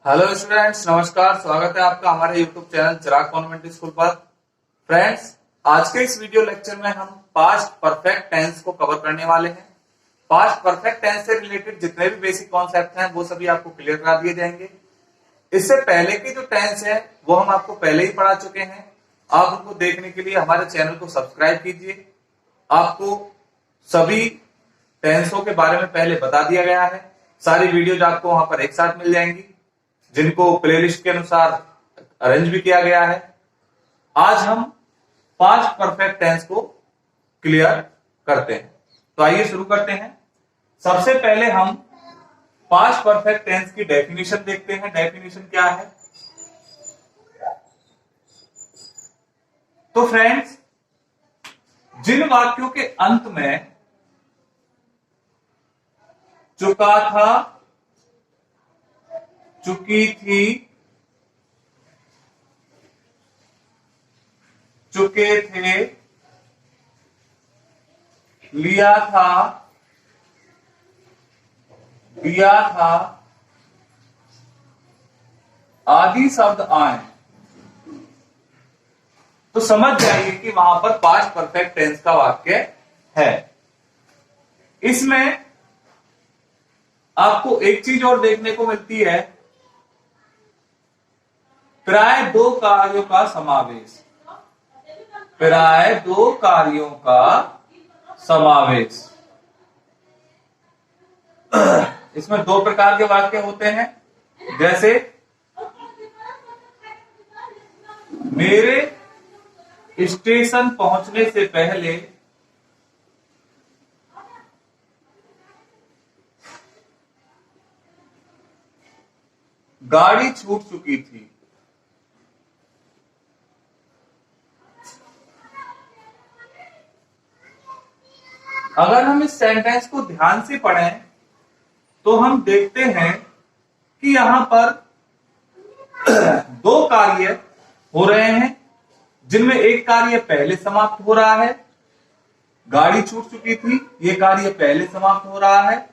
Hello students, नमस्कार। स्वागत है आपका हमारे यूट्यूब चैनल चिराग कॉन्वेंट स्कूल पर। फ्रेंड्स, आज के इस वीडियो लेक्चर में हम पास्ट परफेक्ट टेंस को कवर करने वाले हैं। पास्ट परफेक्ट टेंस से रिलेटेड जितने भी बेसिक कॉन्सेप्ट हैं वो सभी आपको क्लियर करा दिए जाएंगे। इससे पहले की जो टेंस है वो हम आपको पहले ही पढ़ा चुके हैं। आप उनको देखने के लिए हमारे चैनल को सब्सक्राइब कीजिए। आपको सभी टेंसों के बारे में पहले बता दिया गया है। सारी वीडियोज आपको वहां पर एक साथ मिल जाएंगी, जिनको प्लेलिस्ट के अनुसार अरेंज भी किया गया है। आज हम पास्ट परफेक्ट टेंस को क्लियर करते हैं। तो आइए शुरू करते हैं। सबसे पहले हम पास्ट परफेक्ट टेंस की डेफिनेशन देखते हैं। डेफिनेशन क्या है? तो फ्रेंड्स, जिन वाक्यों के अंत में चुका था, चुकी थी, चुके थे, लिया था, दिया था आदि शब्द आए तो समझ जाइए कि वहां पर पास्ट परफेक्ट टेंस का वाक्य है। इसमें आपको एक चीज और देखने को मिलती है, प्राय दो कार्यों का समावेश। प्राय दो कार्यों का समावेश। इसमें दो प्रकार के वाक्य होते हैं, जैसे मेरे स्टेशन पहुंचने से पहले गाड़ी छूट चुकी थी। अगर हम इस सेंटेंस को ध्यान से पढ़ें तो हम देखते हैं कि यहां पर दो कार्य हो रहे हैं, जिनमें एक कार्य पहले समाप्त हो रहा है। गाड़ी छूट चुकी थी, यह कार्य पहले समाप्त हो रहा है,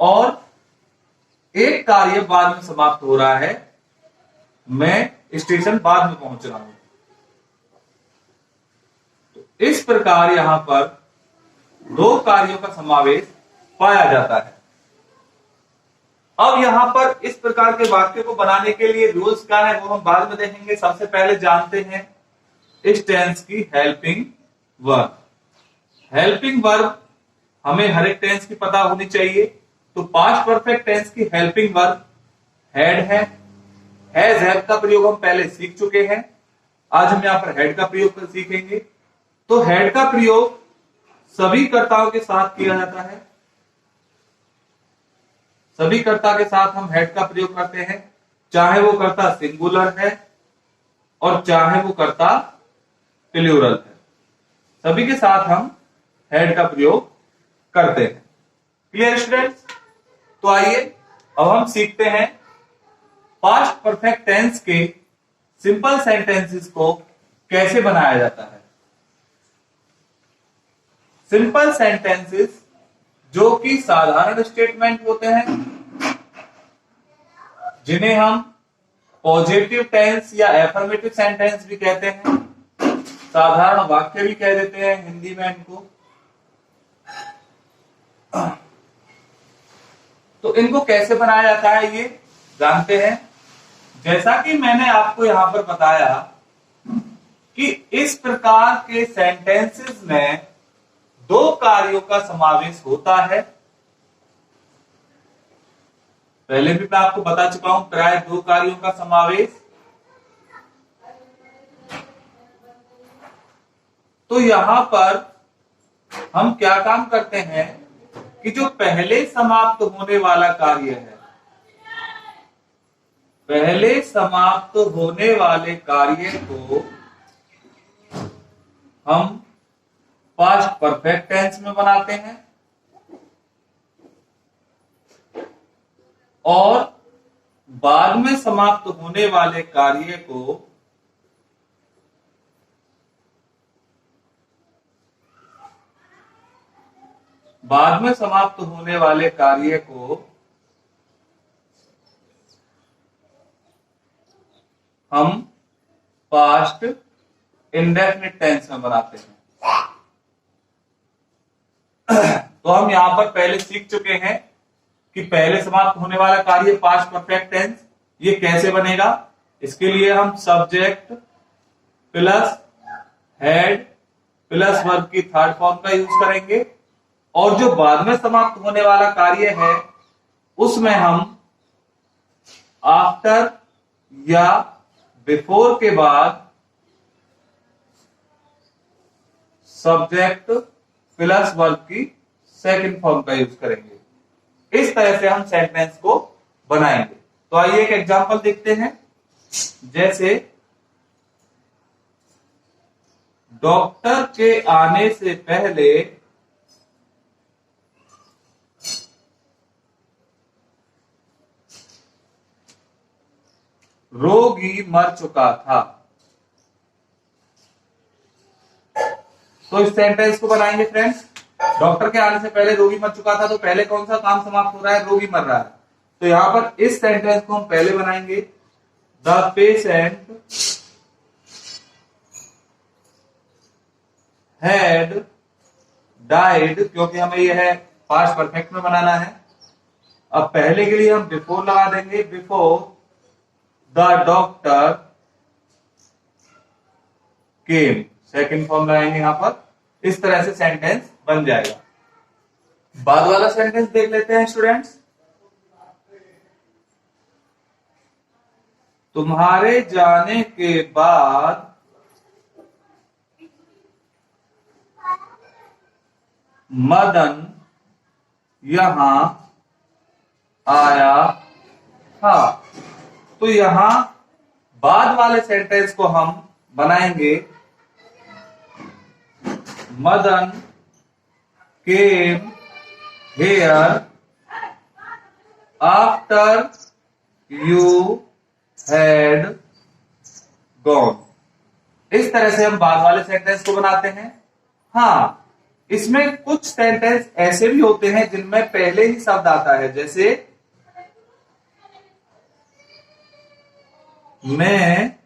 और एक कार्य बाद में समाप्त हो रहा है, मैं स्टेशन बाद में पहुंच रहा हूं। तो इस प्रकार यहां पर दो कार्यों का समावेश पाया जाता है। अब यहां पर इस प्रकार के वाक्य को बनाने के लिए रूल्स क्या है वो हम बाद में देखेंगे। सबसे पहले जानते हैं इस टेंस की हेल्पिंग वर्ब। हेल्पिंग वर्ब हमें हर एक टेंस की पता होनी चाहिए। तो पास्ट परफेक्ट टेंस की हेल्पिंग वर्ब हैड है। हैज हैव का प्रयोग हम पहले सीख चुके हैं। आज हम यहां पर हैड का प्रयोग सीखेंगे। तो हैड का प्रयोग सभी कर्ताओं के साथ किया जाता है। सभी कर्ता के साथ हम हैड का प्रयोग करते हैं, चाहे वो कर्ता सिंगुलर है और चाहे वो कर्ता प्लूरल है। सभी के साथ हम हैड का प्रयोग करते हैं। Clear students? तो आइए अब हम सीखते हैं पास्ट परफेक्ट टेंस के सिंपल सेंटेंसेस को कैसे बनाया जाता है। सिंपल सेंटेंसेस जो कि साधारण स्टेटमेंट होते हैं, जिन्हें हम पॉजिटिव टेंस या एफर्मेटिव सेंटेंस भी कहते हैं, साधारण वाक्य भी कह देते हैं हिंदी में इनको। तो इनको कैसे बनाया जाता है ये जानते हैं। जैसा कि मैंने आपको यहां पर बताया कि इस प्रकार के सेंटेंसेस में दो कार्यों का समावेश होता है। पहले भी मैं आपको बता चुका हूं, प्राय दो कार्यों का समावेश। तो यहां पर हम क्या काम करते हैं कि जो पहले समाप्त होने वाला कार्य है, पहले समाप्त होने वाले कार्य को हम पास्ट परफेक्ट टेंस में बनाते हैं और बाद में समाप्त होने वाले कार्य को बाद में समाप्त होने वाले कार्य को हम पास्ट इंडेफिनिट टेंस में बनाते हैं। तो हम यहां पर पहले सीख चुके हैं कि पहले समाप्त होने वाला कार्य पास्ट परफेक्ट टेंस ये कैसे बनेगा। इसके लिए हम subject plus head plus verb की थर्ड फॉर्म का यूज करेंगे, और जो बाद में समाप्त होने वाला कार्य है उसमें हम आफ्टर या बिफोर के बाद सब्जेक्ट प्लस वर्ब की सेकंड फॉर्म का यूज करेंगे। इस तरह से हम सेंटेंस को बनाएंगे। तो आइए एक एग्जांपल देखते हैं। जैसे डॉक्टर के आने से पहले रोगी मर चुका था। तो इस सेंटेंस को बनाएंगे फ्रेंड्स। डॉक्टर के आने से पहले रोगी मर चुका था, तो पहले कौन सा काम समाप्त हो रहा है? रोगी मर रहा है। तो यहां पर इस सेंटेंस को हम पहले बनाएंगे, द पेशेंट हैड डाइड, क्योंकि हमें यह है पास्ट परफेक्ट में बनाना है। अब पहले के लिए हम बिफोर लगा देंगे, before the doctor came, second form लगाएंगे यहां पर। इस तरह से सेंटेंस बन जाएगा। बाद वाला सेंटेंस देख लेते हैं स्टूडेंट्स। तुम्हारे जाने के बाद मदन यहां आया था। तो यहां बाद वाले सेंटेंस को हम बनाएंगे, Madan came here after you had gone. इस तरह से हम बाद वाले सेंटेंस को बनाते हैं। हाँ, इसमें कुछ सेंटेंस ऐसे भी होते हैं जिनमें पहले ही शब्द आता है। जैसे मैं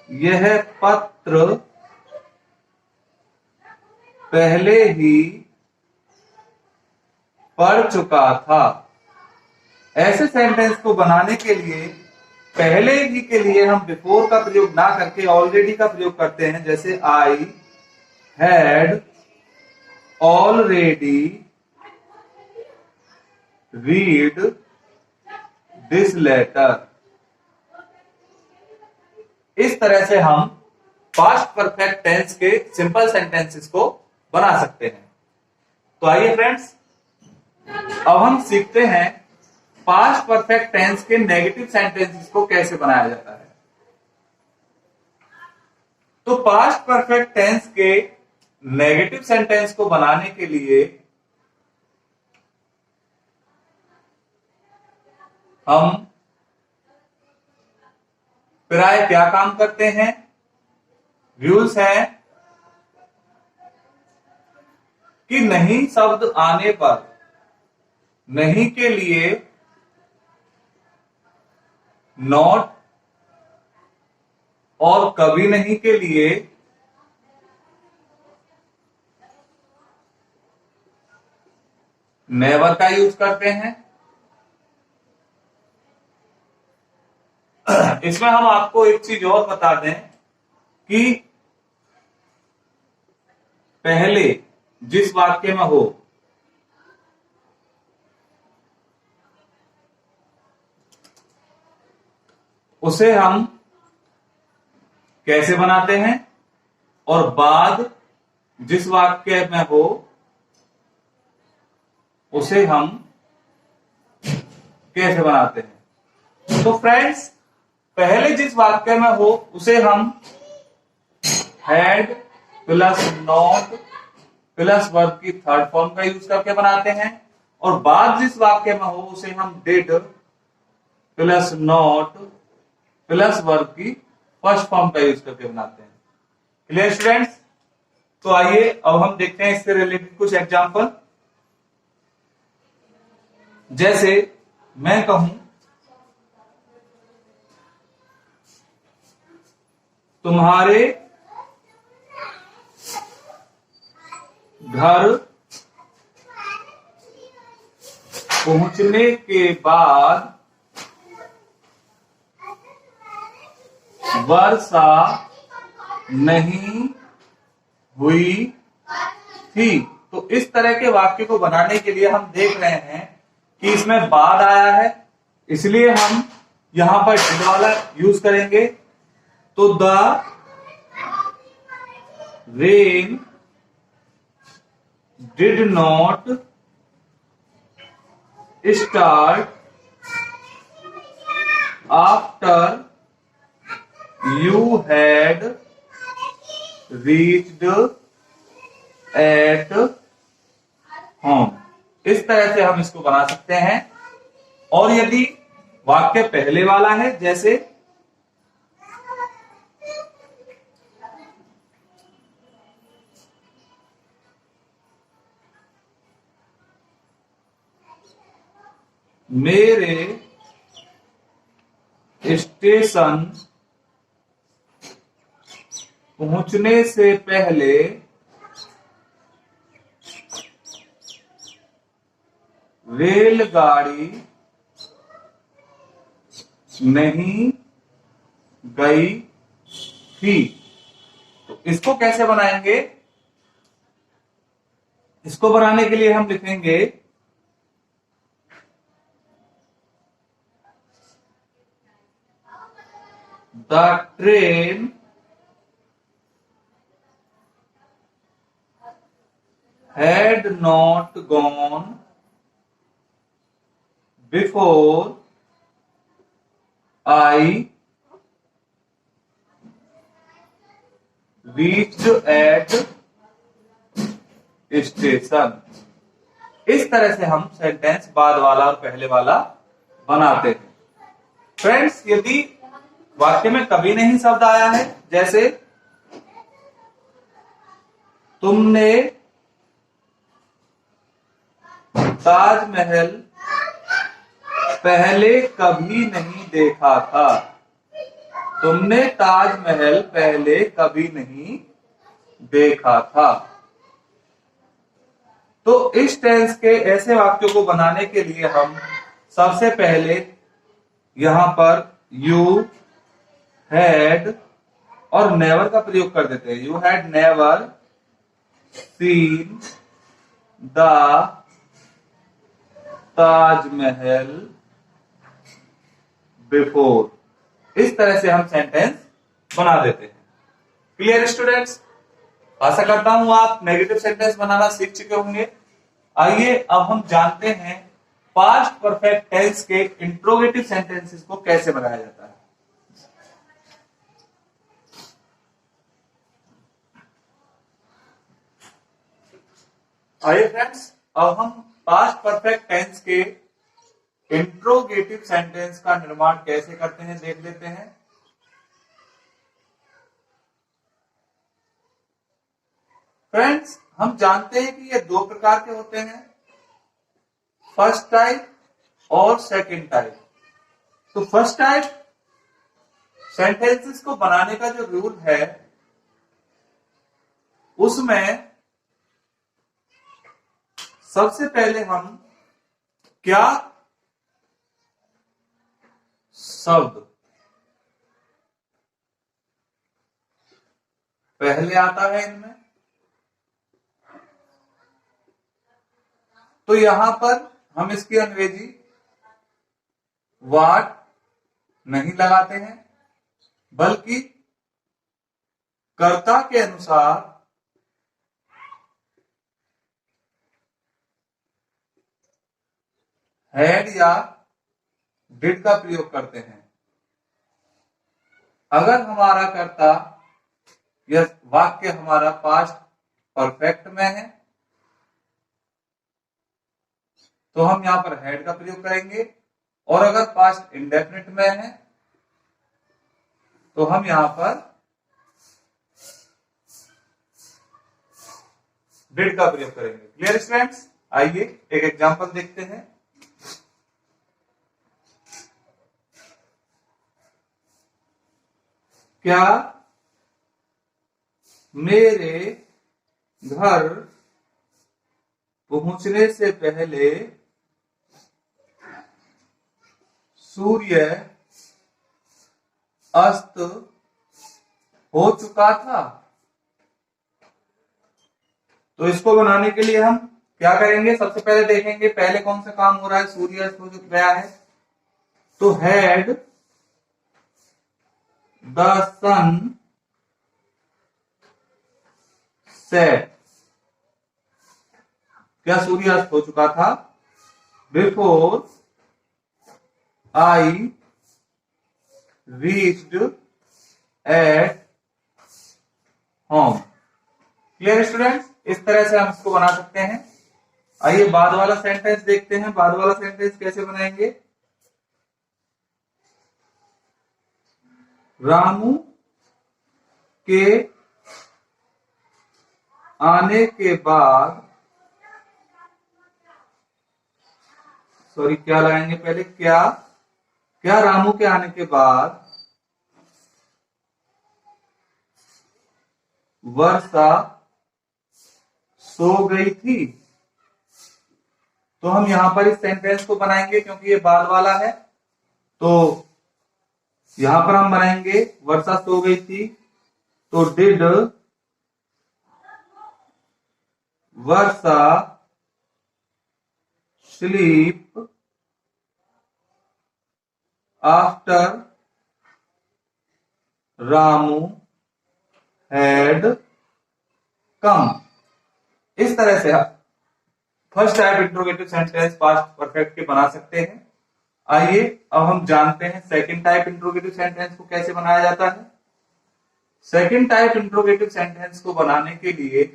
यह पत्र पहले ही पढ़ चुका था। ऐसे सेंटेंस को बनाने के लिए पहले ही के लिए हम बिफोर का प्रयोग ना करके ऑलरेडी का प्रयोग करते हैं। जैसे I had already read this letter. इस तरह से हम पास्ट परफेक्ट टेंस के सिंपल सेंटेंसेस को बना सकते हैं। तो आइए फ्रेंड्स, अब हम सीखते हैं पास्ट परफेक्ट टेंस के नेगेटिव सेंटेंसेस को कैसे बनाया जाता है। तो पास्ट परफेक्ट टेंस के नेगेटिव सेंटेंस को बनाने के लिए हम प्राय क्या काम करते हैं? रूल्स है कि नहीं शब्द आने पर नहीं के लिए नॉट और कभी नहीं के लिए नेवर का यूज करते हैं। इसमें हम आपको एक चीज और बता दें कि पहले जिस वाक्य में हो उसे हम कैसे बनाते हैं, और बाद जिस वाक्य में हो उसे हम कैसे बनाते हैं। तो फ्रेंड्स, पहले जिस वाक्य में हो उसे हम had plus not plus verb की थर्ड फॉर्म का यूज करके बनाते हैं, और बाद जिस वाक्य में हो उसे हम did plus not plus verb की फर्स्ट फॉर्म का यूज करके बनाते हैं। Clear students? तो आइए अब हम देखते हैं इससे रिलेटेड कुछ एग्जांपल। जैसे मैं कहूं तुम्हारे घर पहुंचने के बाद वर्षा नहीं हुई थी। तो इस तरह के वाक्य को बनाने के लिए हम देख रहे हैं कि इसमें बाद आया है, इसलिए हम यहां पर डिड वाला यूज करेंगे। तो the rain did not start after you had reached at home. इस तरह से हम इसको बना सकते हैं। और यदि वाक्य पहले वाला है, जैसे मेरे स्टेशन पहुंचने से पहले रेलगाड़ी नहीं गई थी। तो इसको कैसे बनाएंगे? इसको बनाने के लिए हम लिखेंगे the train had not gone before I reached at station। इस तरह से हम सेंटेंस बाद वाला और पहले वाला बनाते हैं। फ्रेंड्स, यदि वाक्य में कभी नहीं शब्द आया है, जैसे तुमने ताजमहल पहले कभी नहीं देखा था। तुमने ताजमहल पहले कभी नहीं देखा था। तो इस टेंस के ऐसे वाक्यों को बनाने के लिए हम सबसे पहले यहां पर यू हैड और नेवर का प्रयोग कर देते हैं। You had never seen the Taj Mahal before. इस तरह से हम सेंटेंस बना देते हैं। Clear students? आशा करता हूं आप नेगेटिव सेंटेंस बनाना सीख चुके होंगे। आइए अब हम जानते हैं पास्ट परफेक्ट टेंस के इंट्रोगेटिव सेंटेंसेस को कैसे बनाया जाता है। आइए फ्रेंड्स, अब हम पास्ट परफेक्ट टेंस के इंट्रोगेटिव सेंटेंस का निर्माण कैसे करते हैं देख लेते हैं। फ्रेंड्स, हम जानते हैं कि ये दो प्रकार के होते हैं, फर्स्ट टाइप और सेकंड टाइप। तो फर्स्ट टाइप सेंटेंसेस को बनाने का जो रूल है, उसमें सबसे पहले हम क्या शब्द पहले आता है इनमें, तो यहां पर हम इसकी अंग्रेजी व्हाट नहीं लगाते हैं, बल्कि कर्ता के अनुसार हैड या डिड का प्रयोग करते हैं। अगर हमारा कर्ता या वाक्य हमारा पास्ट परफेक्ट में है, तो हम यहां पर हैड का प्रयोग करेंगे, और अगर पास्ट इंडेफिनिट में है तो हम यहां पर डिड का प्रयोग करेंगे। Clear students? आइए एक एग्जांपल देखते हैं। क्या मेरे घर पहुंचने से पहले सूर्य अस्त हो चुका था। तो इसको बनाने के लिए हम क्या करेंगे, सबसे पहले देखेंगे पहले कौन सा काम हो रहा है, सूर्य अस्त हो गया है तो हैड द सन सेट, क्या सूर्यास्त हो चुका था, before I reached at home. Clear students, इस तरह से हम इसको बना सकते हैं। आइए बाद वाला सेंटेंस देखते हैं। बाद वाला सेंटेंस कैसे बनाएंगे, रामू के आने के बाद, सॉरी क्या लगाएंगे पहले, क्या रामू के आने के बाद वर्षा सो गई थी। तो हम यहां पर इस सेंटेंस को बनाएंगे क्योंकि ये बाद वाला है, तो यहां पर हम बनाएंगे वर्षा सो गई थी, तो did Varsha sleep after Ramu had come. इस तरह से आप first type interrogative sentence past perfect के बना सकते हैं। आइए अब हम जानते हैं सेकंड टाइप इंट्रोगेटिव सेंटेंस को कैसे बनाया जाता है। सेकंड टाइप इंट्रोगेटिव सेंटेंस को बनाने के लिए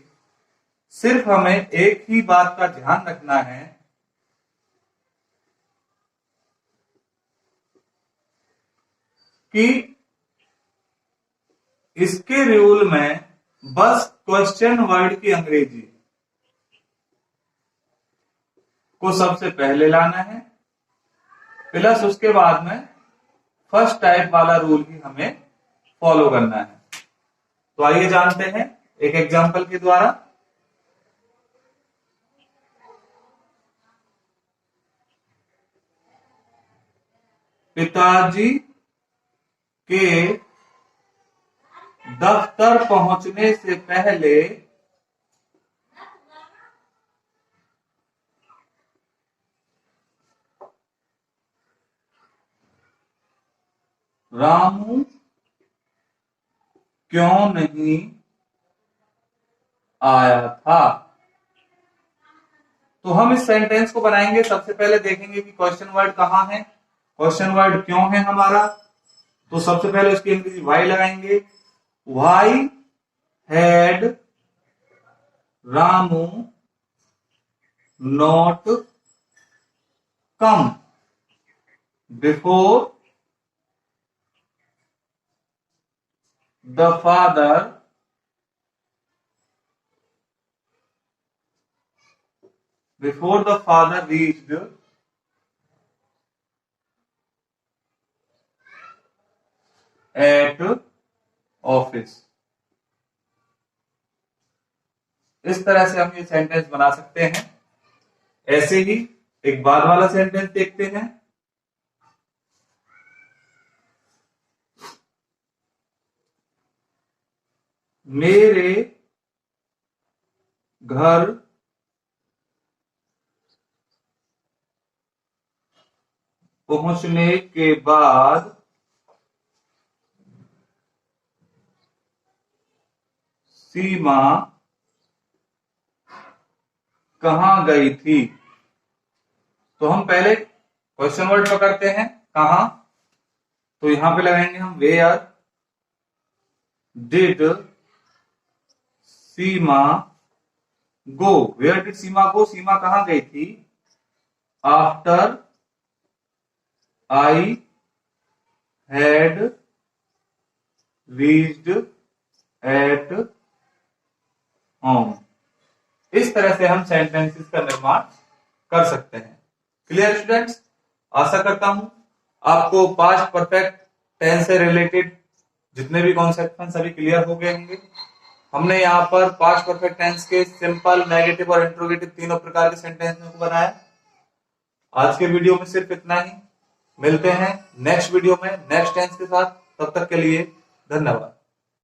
सिर्फ हमें एक ही बात का ध्यान रखना है कि इसके रूल में बस क्वेश्चन वर्ड की अंग्रेजी को सबसे पहले लाना है, प्लस उसके बाद में फर्स्ट टाइप वाला रूल ही हमें फॉलो करना है। तो आइए जानते हैं एक एग्जांपल के द्वारा। पिताजी के दफ्तर पहुंचने से पहले रामू क्यों नहीं आया था। तो हम इस सेंटेंस को बनाएंगे, सबसे पहले देखेंगे कि क्वेश्चन वर्ड कहां है, क्वेश्चन वर्ड क्यों है हमारा। तो सबसे पहले उसकी अंग्रेजी वाई लगाएंगे, why had Ramu not come before the father reached at office. इस तरह से हम ये सेंटेंस बना सकते हैं। ऐसे ही एक बाद वाला सेंटेंस देखते हैं। मेरे घर पहुंचने के बाद सीमा कहां गई थी। तो हम पहले क्वेश्चन वर्ड पकड़ते हैं कहां, तो यहां पे लगाएंगे हम where did Seema go. Where did Seema go, Seema कहां गई थी, after I had reached at home. इस तरह से हम सेंटेंसेस का निर्माण कर सकते हैं। क्लियर स्टूडेंट्स, आशा करता हूं आपको पास्ट परफेक्ट टेंस से रिलेटेड जितने भी कॉन्सेप्ट हैं सभी क्लियर हो गए होंगे। हमने यहाँ पर पास्ट परफेक्ट टेंस के सिंपल, नेगेटिव और इंट्रोगेटिव तीनों प्रकार के सेंटेंस को बनाया। आज के वीडियो में सिर्फ इतना ही। मिलते हैं नेक्स्ट वीडियो में नेक्स्ट टेंस के साथ। तब तक के लिए धन्यवाद।